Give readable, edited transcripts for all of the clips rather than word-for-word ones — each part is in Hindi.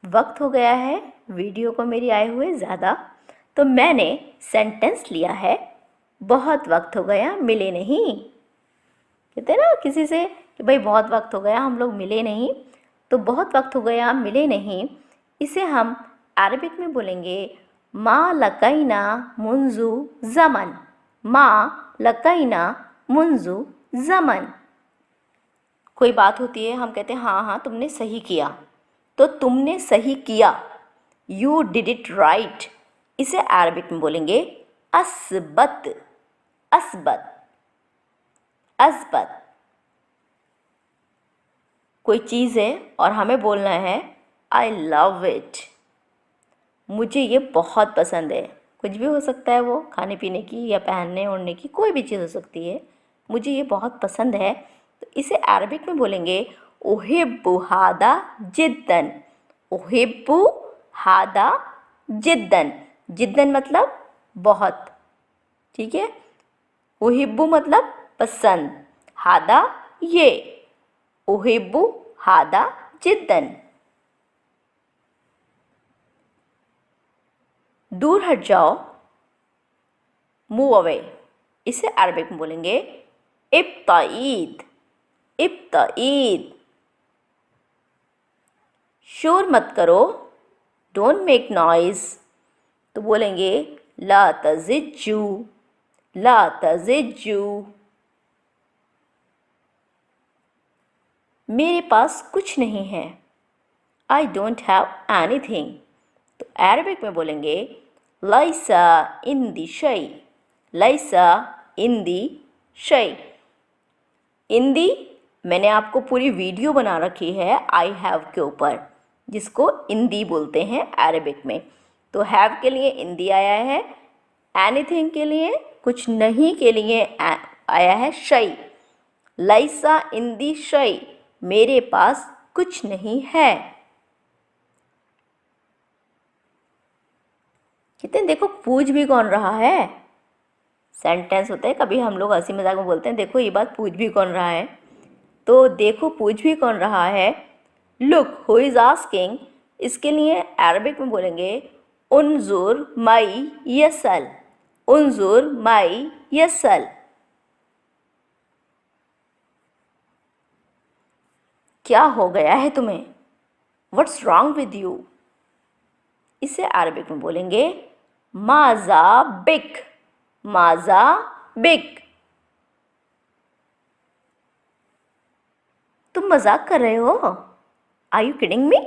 वक्त हो गया है वीडियो को मेरी आए हुए ज़्यादा, तो मैंने सेंटेंस लिया है बहुत वक्त हो गया मिले नहीं। कहते हैं ना किसी से कि भाई बहुत वक्त हो गया हम लोग मिले नहीं, तो बहुत वक्त हो गया मिले नहीं, इसे हम अरबिक में बोलेंगे मा लकैना मुंजु ज़मन। मा लकैना मुंजु ज़मन। कोई बात होती है हम कहते हैं हाँ हाँ तुमने सही किया, तो तुमने सही किया, यू डिड इट राइट, इसे अरबिक में बोलेंगे असबत। असबत। असबत। कोई चीज़ है और हमें बोलना है आई लव इट, मुझे ये बहुत पसंद है। कुछ भी हो सकता है, वो खाने पीने की या पहनने ओढ़ने की कोई भी चीज़ हो सकती है। मुझे ये बहुत पसंद है, तो इसे अरबिक में बोलेंगे उहिब्बु हादा जिद्दन। उहिब्बु हादा जिद्दन। जिद्दन मतलब बहुत, ठीक है। उहिब्बु मतलब पसंद, हादा ये, उहिब्बु हादा जिद्दन। दूर हट जाओ, मूव अवे, इसे अरबिक में बोलेंगे इब्ताईद। इब्ताईद। शोर मत करो, डोंट मेक नॉइज, तो बोलेंगे ला तज़िज्जू। ला तज़िज्जू। मेरे पास कुछ नहीं है, आई डोंट हैव एनीथिंग, तो अरबिक में बोलेंगे लैसा इंदी शै। लैसा इंदी शै। इंदी, मैंने आपको पूरी वीडियो बना रखी है आई हैव के ऊपर, जिसको इंदी बोलते हैं अरबिक में। तो हैव के लिए इंदी आया है, एनीथिंग के लिए कुछ नहीं के लिए आया है शै। लैसा इंदी शै, मेरे पास कुछ नहीं है। कहते हैं देखो पूछ भी कौन रहा है। सेंटेंस होता है, कभी हम लोग हंसी मजाक में बोलते हैं देखो ये बात पूछ भी कौन रहा है, तो देखो पूछ भी कौन रहा है। लुक हु इज़ आस्किंग, इसके लिए अरबिक में बोलेंगे उन्जुर मई यसल। उन्जुर मई यसल। क्या हो गया है तुम्हें, व्हाट्स रॉन्ग विद यू, इसे अरबिक में बोलेंगे माजा बिक। माजा बिक। तुम मजाक कर रहे हो, are you kidding me,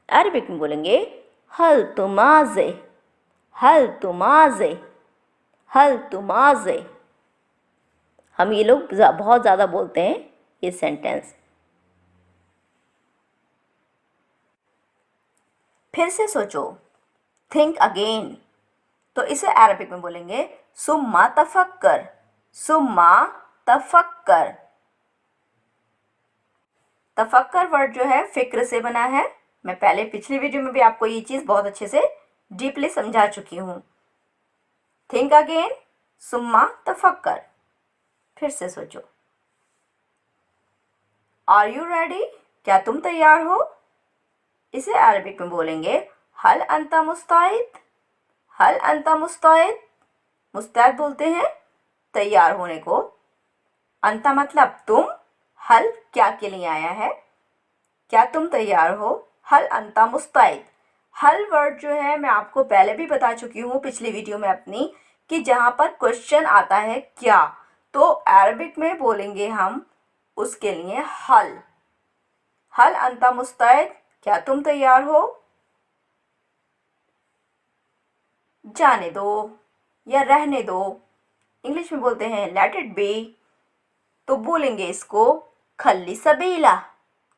Arabic में बोलेंगे हल तुमाजे। हल तुमाजे। हल तुमाजे। हम ये लोग बहुत ज़्यादा बोलते हैं ये सेंटेंस। फिर से सोचो, थिंक अगेन, तो इसे अरबिक में बोलेंगे सुम्मा तफक्कर। सुम्मा तफक्कर। तफक्कर वर्ड जो है फिक्र से बना है। मैं पहले पिछली वीडियो में भी आपको ये चीज़ बहुत अच्छे से डीपली समझा चुकी हूँ। थिंक अगेन, सुम्मा तफक्कर, फिर से सोचो। आर यू रेडी, क्या तुम तैयार हो, इसे अरबिक में बोलेंगे हल अंता मुस्तैद। हल अंता मुस्तैद। मुस्तैद बोलते हैं तैयार होने को, अंता मतलब तुम, हल क्या के लिए आया है, क्या तुम तैयार हो, हल अंता मुस्तैद। हल वर्ड जो है मैं आपको पहले भी बता चुकी हूँ पिछली वीडियो में अपनी, कि जहाँ पर क्वेश्चन आता है क्या, तो अरबिक में बोलेंगे हम उसके लिए हल। हल अंता मुस्तैद, क्या तुम तैयार हो, जाने दो या रहने दो, इंग्लिश में बोलते हैं लेट इट बी, तो बोलेंगे इसको खल्ली सबीला।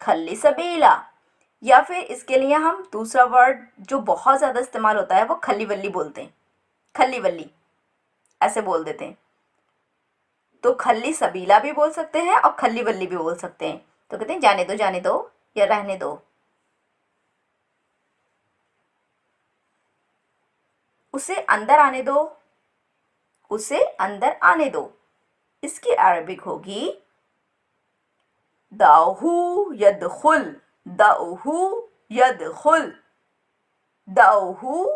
खल्ली सबीला। या फिर इसके लिए हम दूसरा वर्ड जो बहुत ज़्यादा इस्तेमाल होता है वो खल्ली वल्ली बोलते हैं। खल्ली वल्ली ऐसे बोल देते हैं, तो खल्ली सबीला भी बोल सकते हैं और खल्ली वल्ली भी बोल सकते हैं। तो कहते हैं जाने दो या रहने दो। उसे अंदर आने दो। उसे अंदर आने दो, इसकी अरबिक होगी दाहू यदखुल। दाहू यदखुल, दऊहु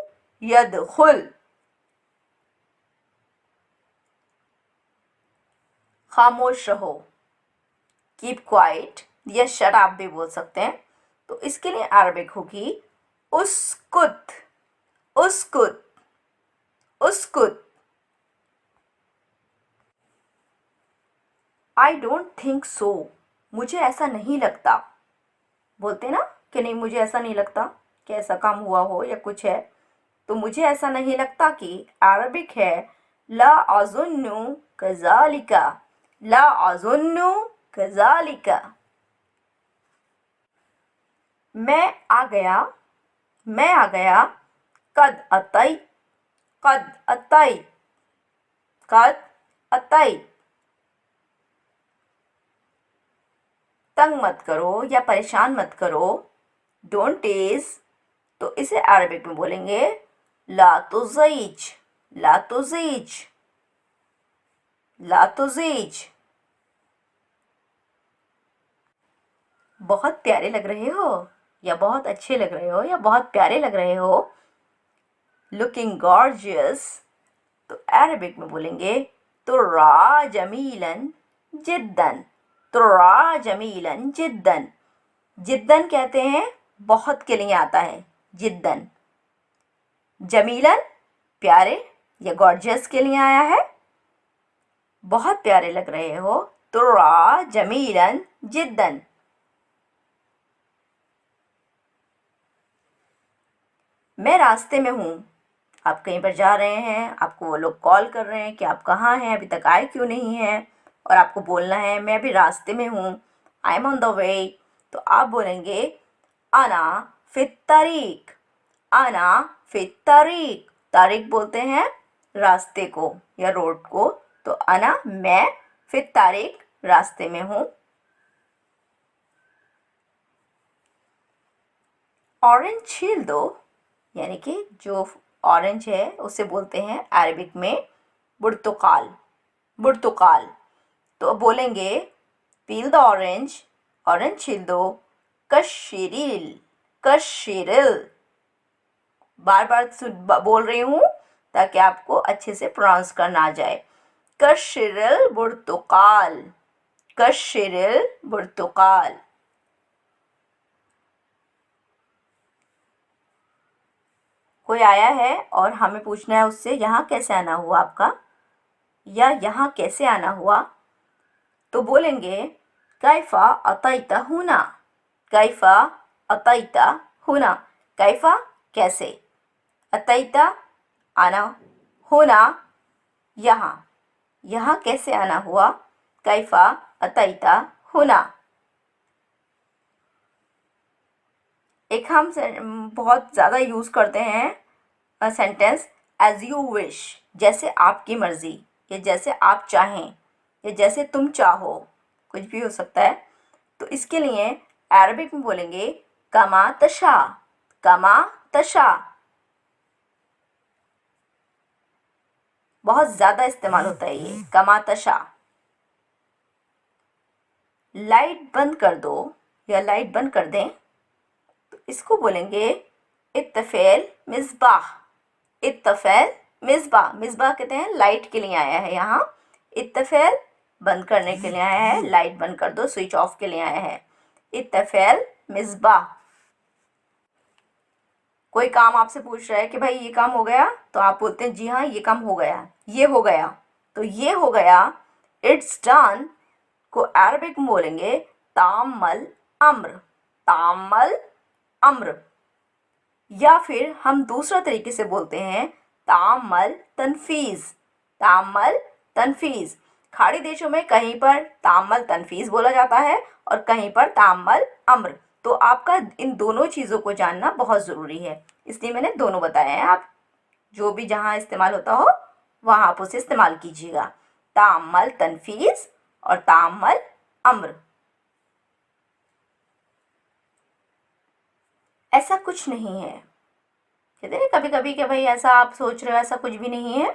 यदखुल। खामोश रहो, कीप क्वाइट या शट अप भी बोल सकते हैं। तो इसके लिए अरबिक होगी उस्कुत, उस्कुत, उस्कुत। आई डोंट थिंक सो, मुझे ऐसा नहीं लगता। बोलते ना कि नहीं मुझे ऐसा नहीं लगता कि ऐसा काम हुआ हो या कुछ है, तो मुझे ऐसा नहीं लगता कि अरबिक है ला अज़ुन्नु कज़ालिका, ला अज़ुन्नु कज़ालिका। मैं आ गया, मैं आ गया, कद अतई, कद अतई, कद अतई। तंग मत करो या परेशान मत करो, डोंट टीज, तो इसे अरबिक में बोलेंगे ला तुज़ीज, ला तुज़ीज, ला तुज़ीज। बहुत प्यारे लग रहे हो या बहुत अच्छे लग रहे हो या बहुत प्यारे लग रहे हो, लुकिंग गॉर्जियस, तो अरबिक में बोलेंगे तुर्रा जमीलन जिद्दन, तुर्रा जमीलन जिद्दन। जिद्दन कहते हैं बहुत के लिए आता है जिद्दन। जमीलन प्यारे या गॉर्जियस के लिए आया है, बहुत प्यारे लग रहे हो, तुर्रा जमीलन जिद्दन। मैं रास्ते में हूँ, आप कहीं पर जा रहे हैं, आपको वो लोग कॉल कर रहे हैं कि आप कहाँ हैं, अभी तक आए क्यों नहीं हैं, और आपको बोलना है मैं अभी रास्ते में हूँ, I am on the way, तो आप बोलेंगे अना फित तरीक, अना फित तरीक। तारीक बोलते हैं रास्ते को या रोड को, तो अना मैं, फित तारीक रास्ते में हूँ। ऑरेंज छील दो, यानी कि जो ऑरेंज है उसे बोलते हैं अरबिक में बुर्तुकाल, बुर्तुकाल। तो बोलेंगे पील द ऑरेंज, ऑरेंज छील दो, कशीरिल, कशीरिल। बार बार बोल रही हूँ ताकि आपको अच्छे से प्रोनाउंस करना आ जाए। कशीरिल बुर्तुकाल, कशीरिल बुर्तुकाल। कोई आया है और हमें पूछना है उससे यहाँ कैसे आना हुआ आपका, या यहाँ कैसे आना हुआ, तो बोलेंगे कैफा अतैता हुना, कैफा अतैता हुना। कैफा कैसे, अतैता आना, हुना यहाँ, यहाँ कैसे आना हुआ, कैफा अतैता हुना। एक हम बहुत ज़्यादा यूज़ करते हैं सेंटेंस एज यू विश, जैसे आपकी मर्ज़ी या जैसे आप चाहें या जैसे तुम चाहो, कुछ भी हो सकता है। तो इसके लिए अरबिक में बोलेंगे कमा तशा, कमा तशा। बहुत ज़्यादा इस्तेमाल होता है ये कमा तशा। लाइट बंद कर दो या लाइट बंद कर दें, तो इसको बोलेंगे इत्तफेल मिसबाह, इत्तफेल मिसबाह। मिसबाह कहते हैं लाइट के लिए आया है यहाँ, इत्तफेल बंद करने के लिए आया है, लाइट बंद कर दो स्विच ऑफ के लिए आया है, इत्तफेल मिसबाह। कोई काम आपसे पूछ रहा है कि भाई ये काम हो गया, तो आप बोलते हैं जी हाँ ये काम हो गया, ये हो गया, तो ये हो गया इट्स डन को अरबिक में बोलेंगे तामल अम्र, तामल अम्र। या फिर हम दूसरा तरीके से बोलते हैं तामल तनफीज, तामल तनफीज। खाड़ी देशों में कहीं पर तामल तनफीज बोला जाता है और कहीं पर तामल अम्र। तो आपका इन दोनों चीज़ों को जानना बहुत ज़रूरी है, इसलिए मैंने दोनों बताए हैं। आप जो भी जहाँ इस्तेमाल होता हो वहाँ आप उसे इस्तेमाल कीजिएगा, तामल तनफीज और तामल अम्र। ऐसा कुछ नहीं है, कहते हैं कभी कभी कि भाई ऐसा आप सोच रहे हो, ऐसा कुछ भी नहीं है,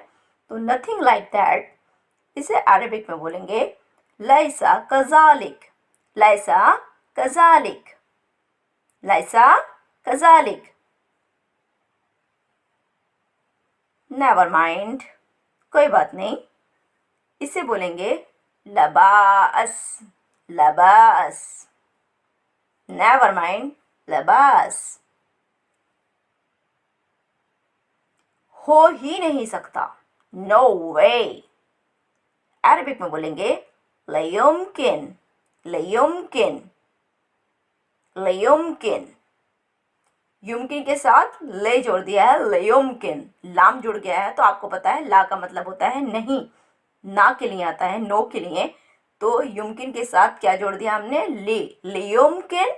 तो नथिंग लाइक दैट। इसे अरबिक में बोलेंगे लैसा कज़ालिक, लैसा कज़ालिक, लैसा कज़ालिक, नेवर माइंड, कोई बात नहीं। इसे बोलेंगे लबास, लबास, नेवर माइंड, लबास। हो ही नहीं सकता, नो वे। अरबिक में बोलेंगे लयुमकिन, लयुमकिन, लयुमकिन। युमकिन के साथ ले जोड़ दिया है, लयुमकिन। लाम जुड़ गया है तो आपको पता है ला का मतलब होता है नहीं, ना के लिए आता है, नो के लिए। तो युमकिन के साथ क्या जोड़ दिया हमने, ले, लयुमकिन,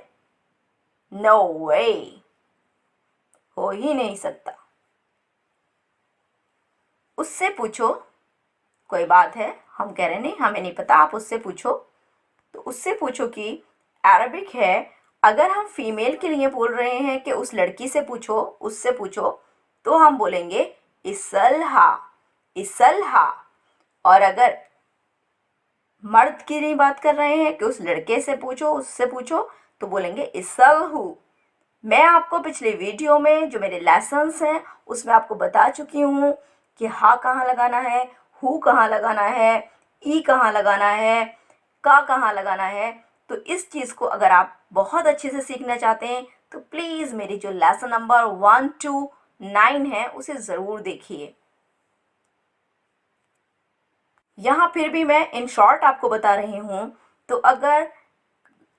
नो वे, हो ही नहीं सकता। उससे पूछो, कोई बात है, हम कह रहे नहीं हमें नहीं पता, आप उससे पूछो। तो उससे पूछो कि अरबिक है, अगर हम फीमेल के लिए बोल रहे हैं कि उस लड़की से पूछो, उससे पूछो, तो हम बोलेंगे इसलहा, इसलहा। और अगर मर्द की नहीं बात कर रहे हैं कि उस लड़के से पूछो, उससे पूछो, तो बोलेंगे इसलहू। मैं आपको पिछले वीडियो में जो मेरे लेसन्स हैं उसमें आपको बता चुकी हूँ कि हा कहाँ लगाना है, हु कहाँ लगाना है, ई कहाँ लगाना है, का कहाँ लगाना है। तो इस चीज़ को अगर आप बहुत अच्छे से सीखना चाहते हैं तो प्लीज़ मेरी जो लेसन नंबर 1 to 9 है उसे ज़रूर देखिए। यहाँ फिर भी मैं इन शॉर्ट आपको बता रही हूँ। तो अगर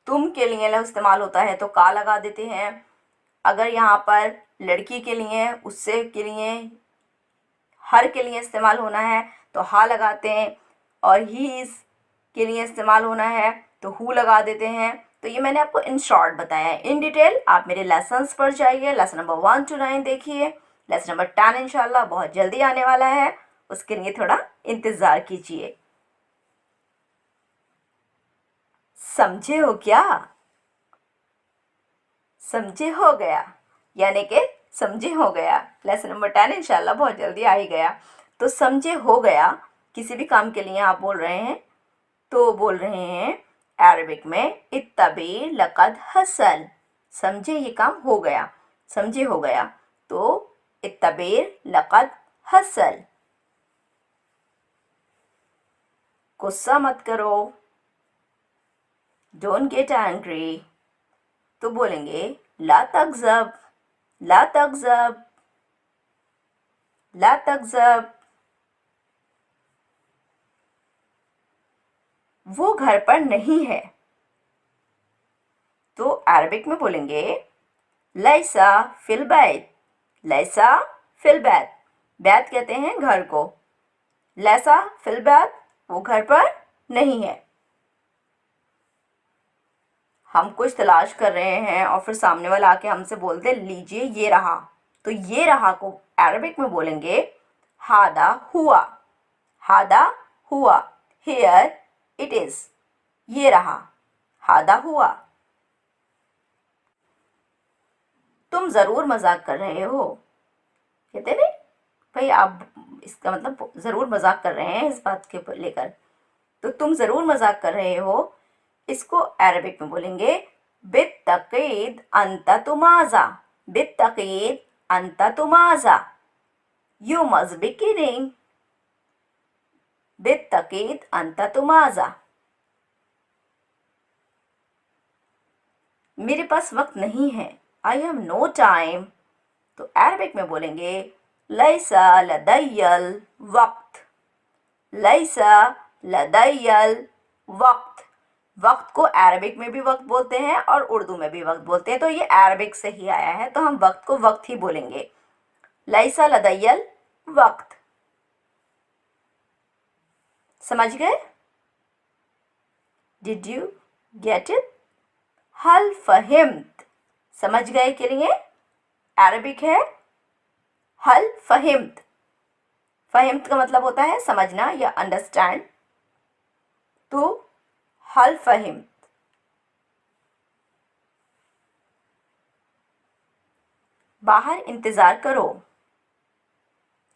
तुम के लिए इस्तेमाल होता है तो का लगा देते हैं। अगर यहाँ पर लड़की के लिए, उससे के लिए, हर के लिए इस्तेमाल होना है तो हा लगाते हैं। और ही इस के लिए इस्तेमाल होना है तो हु लगा देते हैं। तो ये मैंने आपको इन शॉर्ट बताया है। इन डिटेल आप मेरे लेसन्स पर जाइए, लेसन नंबर 1 to 9 देखिए। लेसन नंबर 10 इंशाल्लाह बहुत जल्दी आने वाला है, उसके लिए थोड़ा इंतज़ार कीजिए। समझे हो क्या? समझे हो गया, यानी कि समझे हो गया। लेसन नंबर 10 इंशाल्लाह बहुत जल्दी आ ही गया। तो समझे हो गया किसी भी काम के लिए आप बोल रहे हैं तो बोल रहे हैं अरबिक में इत्तबी लक़द हसल। समझे ये काम हो गया, समझे हो गया। तो इत्तबीर लक़द हसल। गुस्सा मत करो, डोंट गेट एंग्री। तो बोलेंगे ला तगज़ब, ला तगज़ब, ला तगज़ब। वो घर पर नहीं है तो अरबिक में बोलेंगे लैसा फिल बैत, लैसा फिल बैत। बैत कहते हैं घर को, लैसा फिल बैत वो घर पर नहीं है। हम कुछ तलाश कर रहे हैं और फिर सामने वाला आके हमसे बोलते लीजिए ये रहा, तो ये रहा को अरबिक में बोलेंगे हादा हुआ, हादा हुआ, हियर इट इज़, ये रहा, हादा हुआ। तुम ज़रूर मजाक कर रहे हो, कहते नहीं भाई आप, इसका मतलब ज़रूर मजाक कर रहे हैं इस बात के लेकर। तो तुम ज़रूर मजाक कर रहे हो, इसको अरबिक में बोलेंगे बित्तक़ीद अंता तुमाज़ा, बित्तक़ीद अंता तुमाज़ा, यू मस्ट बी किडिंग, बित्तक़ीद अंता तुमाज़ा। मेरे पास वक्त नहीं है, आई हैव नो टाइम। तो अरबिक में बोलेंगे लैसा लदय्यल वक्त, लैसा लदय्यल वक्त। वक्त को अरबिक में भी वक्त बोलते हैं और उर्दू में भी वक्त बोलते हैं, तो ये अरबिक से ही आया है तो हम वक्त को वक्त ही बोलेंगे, लैसा लदय्यल वक्त। समझ गए? Did you get it? हल फहिम्त, समझ गए के लिए अरबिक है हल फहिम्त। फहिम्त का मतलब होता है समझना या अंडरस्टैंड, तो हल फहिम्त। बाहर इंतज़ार करो,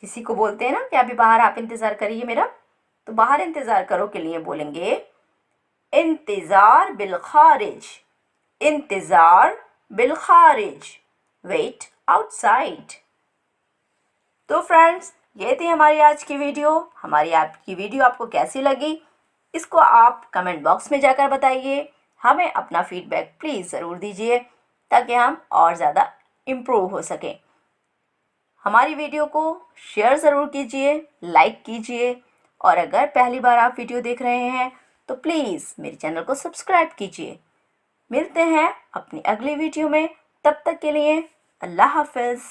किसी को बोलते हैं ना कि अभी बाहर आप इंतज़ार करिए मेरा, तो बाहर इंतज़ार करो के लिए बोलेंगे इंतज़ार बिल खारिज, इंतज़ार बिल खारिज, वेट आउटसाइड। तो फ्रेंड्स, ये थी हमारी आज की वीडियो। हमारी आपकी वीडियो आपको कैसी लगी, इसको आप कमेंट बॉक्स में जाकर बताइए। हमें अपना फीडबैक प्लीज़ ज़रूर दीजिए ताकि हम और ज़्यादा इम्प्रूव हो सकें। हमारी वीडियो को शेयर ज़रूर कीजिए, लाइक कीजिए, और अगर पहली बार आप वीडियो देख रहे हैं तो प्लीज़ मेरे चैनल को सब्सक्राइब कीजिए। मिलते हैं अपनी अगली वीडियो में, तब तक के लिए अल्लाह हाफ़िज़।